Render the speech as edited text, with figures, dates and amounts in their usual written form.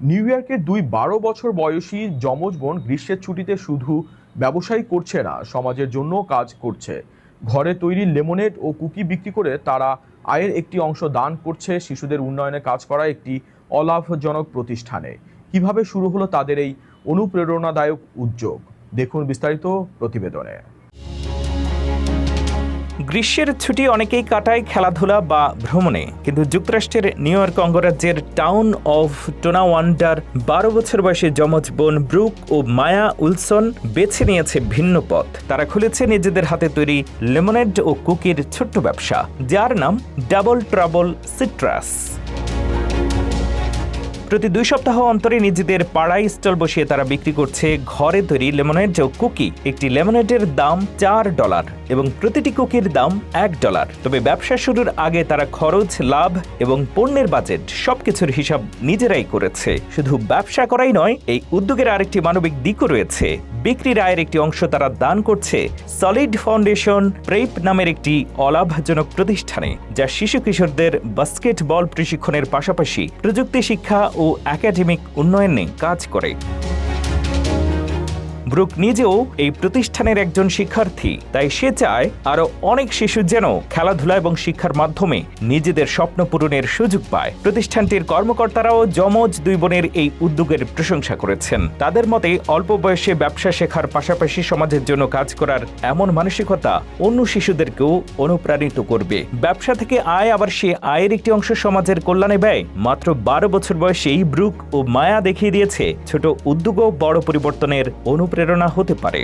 New ইয়র্কের 12 বছর বয়সী যমজ বোন গ্রীষ্মের ছুটিতে শুধু ব্যবসায়ী করছে না, সমাজের জন্য কাজ করছে। ঘরে তৈরি লেমনেড ও কুকি বিক্রি করে তারা আয়ের একটি অংশ দান করছে শিশুদের উন্নয়নে কাজ করা একটি অলাভজনক প্রতিষ্ঠানে। কিভাবে শুরু হলো তাদের এই অনুপ্রেরণাদায়ক উদ্যোগ, দেখুন বিস্তারিত প্রতিবেদনে। গ্রীষ্মের ছুটি অনেকেই কাটায় খেলাধুলা বা ভ্রমণে, কিন্তু যুক্তরাষ্ট্রের নিউ ইয়র্ক অঙ্গরাজ্যের টাউন অফ টোনাওয়ান্ডার 12 বছর বয়সী যমজ বোন ব্রুক ও মায়া উইলসন বেছে নিয়েছে ভিন্ন পথ। তারা খুলেছে নিজেদের হাতে তৈরি লেমনেড ও কুকির ছোট্ট ব্যবসা, যার নাম ডাবল ট্রাবল সিট্রাস। প্রতি 2 সপ্তাহ অন্তরে নিজেদের পাড়ায় স্টল বসিয়ে তারা বিক্রি করছে ঘরে তৈরি লেমনেড ও কুকি। একটি লেমনেডের দাম $4 এবং প্রতিটি কুকির দাম $1। তবে ব্যবসা শুরুর আগে তারা খরচ, লাভ এবং পণ্যের বাজেট সবকিছুর হিসাব নিজেরাই করেছে। শুধু ব্যবসা করাই নয়, এই উদ্যোগের আরেকটি মানবিক দিকও রয়েছে। বিক্রির আয়ের একটি অংশ তারা দান করছে সলিড ফাউন্ডেশন প্রেপ নামের একটি অলাভজনক প্রতিষ্ঠানে, যা শিশু কিশোরদের বাস্কেটবল প্রশিক্ষণের পাশাপাশি প্রযুক্তি শিক্ষা ও একাডেমিক উন্নয়নে কাজ করে। ব্রুক নিজেও এই প্রতিষ্ঠানের একজন শিক্ষার্থী, তাই সে চায় আরো অনেক শিশু যেন খেলাধুলা এবং শিক্ষার মাধ্যমে নিজেদের স্বপ্ন পূরণের সুযোগ পায়। প্রতিষ্ঠানটির কর্মকর্তারাও যমজ 2 বোনের এই উদ্যোগের প্রশংসা করেছেন। তাদের মতে, অল্প বয়সে ব্যবসা শেখার পাশাপাশি সমাজের জন্য কাজ করার এমন মানসিকতা অন্য শিশুদেরকেও অনুপ্রাণিত করবে। ব্যবসা থেকে আয়, আবার সে আয়ের একটি অংশ সমাজের কল্যাণে ব্যয়। মাত্র 12 বছর বয়সেই ব্রুক ও মায়া দেখিয়ে দিয়েছে ছোট উদ্যোগও বড় পরিবর্তনের অনুপ্রেরণা হতে পারে।